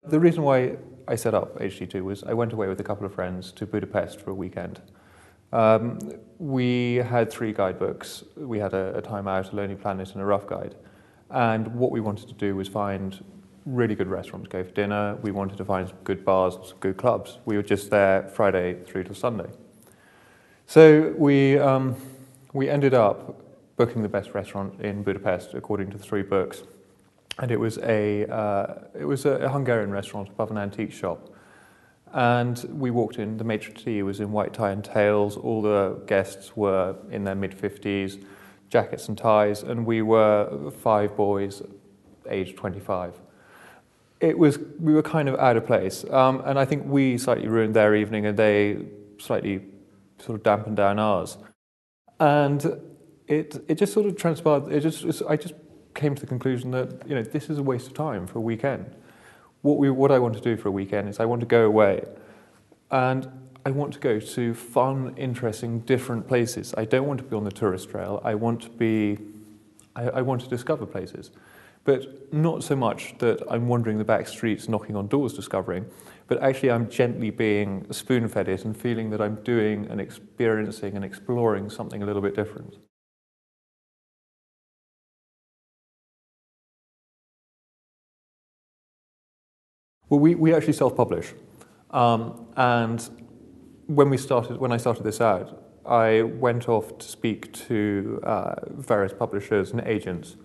The reason why I set up HD2 was I went away with a couple of friends to Budapest for a weekend. We had 3 guidebooks. We had a Time Out, a Lonely Planet and a Rough Guide. And what we wanted to do was find really good restaurants to go for dinner. We wanted to find some good bars, some good clubs. We were just there Friday through to Sunday. So we ended up booking the best restaurant in Budapest according to the 3 books. And it was a Hungarian restaurant above an antique shop. And we walked in, the maitre d' was in white tie and tails, all the guests were in their mid-50s, jackets and ties, and we were 5 boys, aged 25. We were kind of out of place, and I think we slightly ruined their evening and they slightly sort of dampened down ours. And it just sort of transpired, I just came to the conclusion that, this is a waste of time for a weekend. What I want to do for a weekend is I want to go away and I want to go to fun, interesting, different places. I don't want to be on the tourist trail. I want to discover places. But not so much that I'm wandering the back streets, knocking on doors, discovering, but actually I'm gently being spoon-fed it and feeling that I'm doing and experiencing and exploring something a little bit different. Well, we actually self-publish, and when I started this out, I went off to speak to various publishers and agents,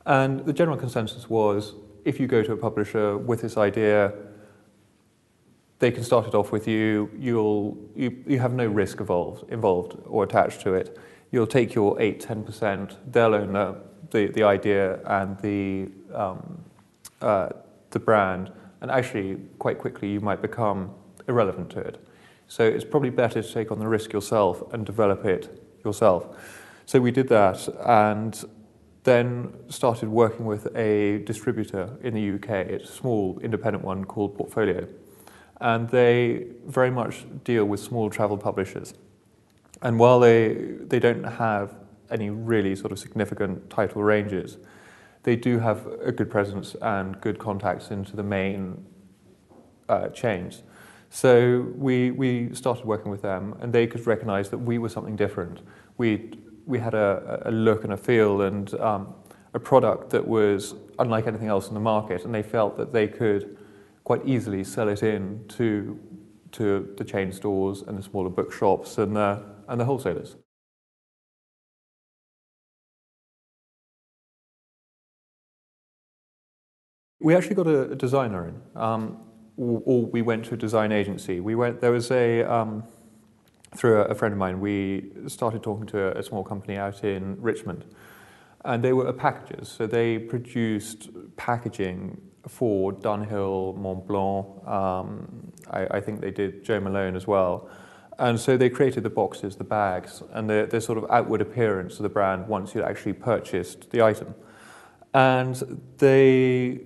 and the general consensus was, if you go to a publisher with this idea, they can start it off with you. You have no risk involved or attached to it. You'll take your 8-10%. They'll own the idea and the brand. And actually, quite quickly, you might become irrelevant to it. So it's probably better to take on the risk yourself and develop it yourself. So we did that and then started working with a distributor in the UK. It's a small independent one called Portfolio. And they very much deal with small travel publishers. And while they don't have any really sort of significant title ranges, they do have a good presence and good contacts into the main chains. So we started working with them, and they could recognise that we were something different. We had a look and a feel and a product that was unlike anything else in the market, and they felt that they could quite easily sell it in to the chain stores and the smaller bookshops and the wholesalers. We actually got a designer in, or we went to a design agency. There was through a friend of mine, we started talking to a small company out in Richmond, and they were packagers. So they produced packaging for Dunhill, Mont Blanc, I think they did Jo Malone as well. And so they created the boxes, the bags, and the sort of outward appearance of the brand once you actually purchased the item. And they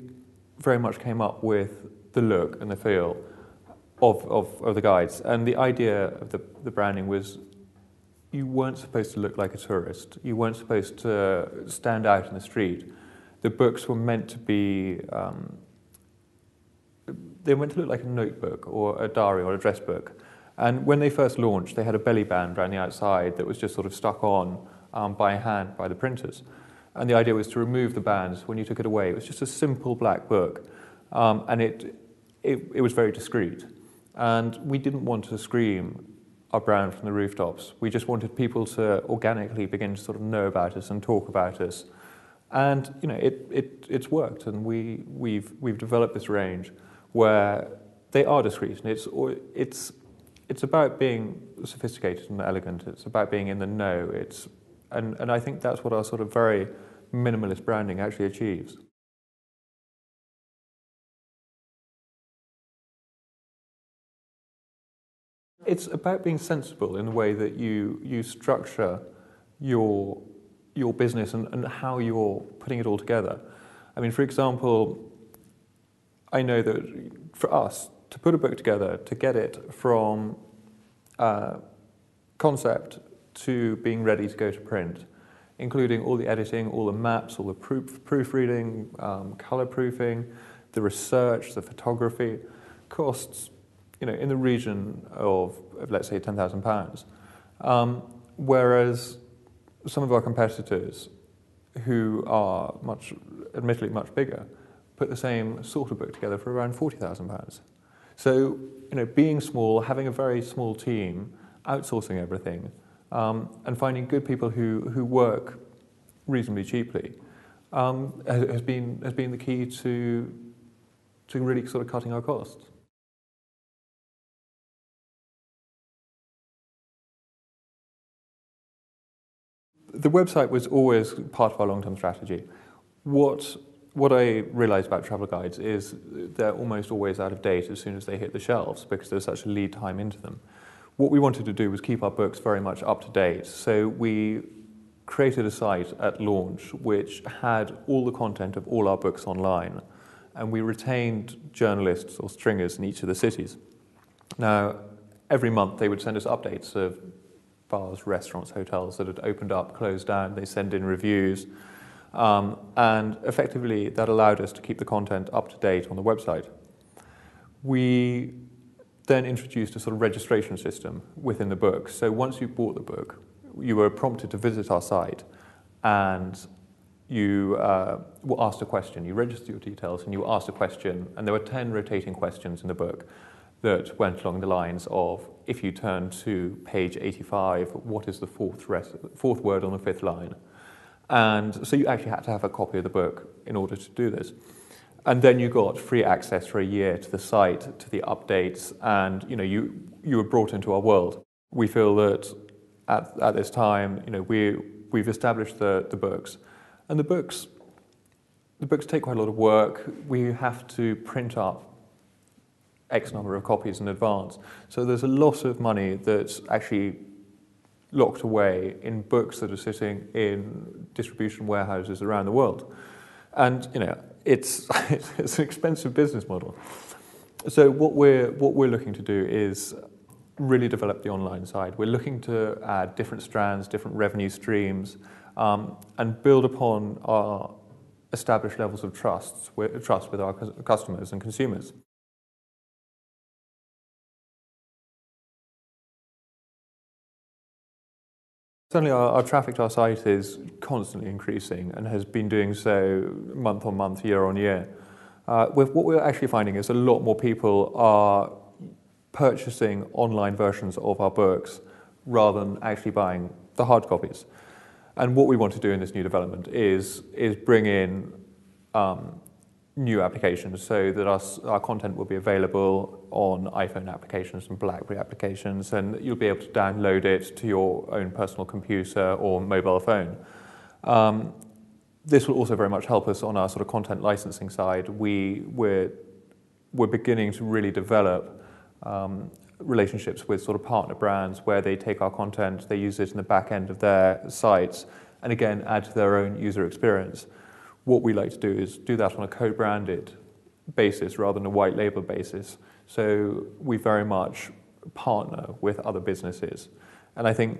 very much came up with the look and the feel of the guides. And the idea of the branding was you weren't supposed to look like a tourist. You weren't supposed to stand out in the street. The books were meant to be, they were meant to look like a notebook or a diary or a dress book. And when they first launched, they had a belly band around the outside that was just sort of stuck on by hand by the printers. And the idea was to remove the bands. When you took it away, it was just a simple black book. And it was very discreet. And we didn't want to scream our brand from the rooftops. We just wanted people to organically begin to sort of know about us and talk about us. And it's worked, and we've developed this range where they are discreet, and it's about being sophisticated and elegant. It's about being in the know. And I think that's what our sort of very minimalist branding actually achieves. It's about being sensible in the way that you structure your business and how you're putting it all together. I mean, for example, I know that for us, to put a book together, to get it from concept to being ready to go to print, including all the editing, all the maps, all the proofreading, color proofing, the research, the photography costs, in the region of let's say £10,000. Whereas some of our competitors, who are admittedly much bigger, put the same sort of book together for around £40,000. So, being small, having a very small team, outsourcing everything, and finding good people who work reasonably cheaply, has been the key to really sort of cutting our costs. The website was always part of our long-term strategy. What I realised about travel guides is they're almost always out of date as soon as they hit the shelves because there's such a lead time into them. What we wanted to do was keep our books very much up to date. So we created a site at launch which had all the content of all our books online, and we retained journalists or stringers in each of the cities. Now, every month they would send us updates of bars, restaurants, hotels that had opened up, closed down. They send in reviews, and effectively that allowed us to keep the content up to date on the website. We then introduced a sort of registration system within the book. So once you bought the book, you were prompted to visit our site, and you were asked a question. You registered your details and you were asked a question, and there were 10 rotating questions in the book that went along the lines of, if you turn to page 85, what is the fourth word on the fifth line? And so you actually had to have a copy of the book in order to do this. And then you got free access for a year to the site, to the updates, and you were brought into our world. We feel that at this time, we've established the books, and the books take quite a lot of work. We have to print up X number of copies in advance. So there's a lot of money that's actually locked away in books that are sitting in distribution warehouses around the world. And it's an expensive business model. So what we're looking to do is really develop the online side. We're looking to add different strands, different revenue streams, and build upon our established levels of trust with our customers and consumers. Certainly our traffic to our site is constantly increasing and has been doing so month on month, year on year. What we're actually finding is a lot more people are purchasing online versions of our books rather than actually buying the hard copies. And what we want to do in this new development is bring in new applications so that our content will be available on iPhone applications and BlackBerry applications, and you'll be able to download it to your own personal computer or mobile phone. This will also very much help us on our sort of content licensing side. We're beginning to really develop relationships with sort of partner brands where they take our content, they use it in the back end of their sites, and again add to their own user experience. What we like to do is do that on a co-branded basis rather than a white label basis. So we very much partner with other businesses. And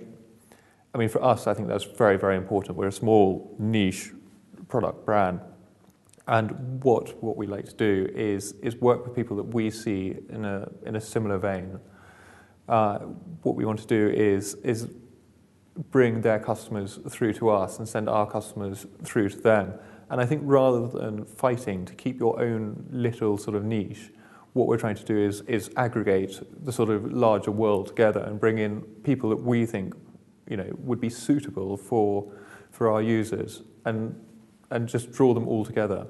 for us, I think that's very, very important. We're a small niche product brand. And what we like to do is work with people that we see in a similar vein. What we want to do is bring their customers through to us and send our customers through to them. And I think rather than fighting to keep your own little sort of niche, what we're trying to do is aggregate the sort of larger world together and bring in people that we think would be suitable for our users and just draw them all together.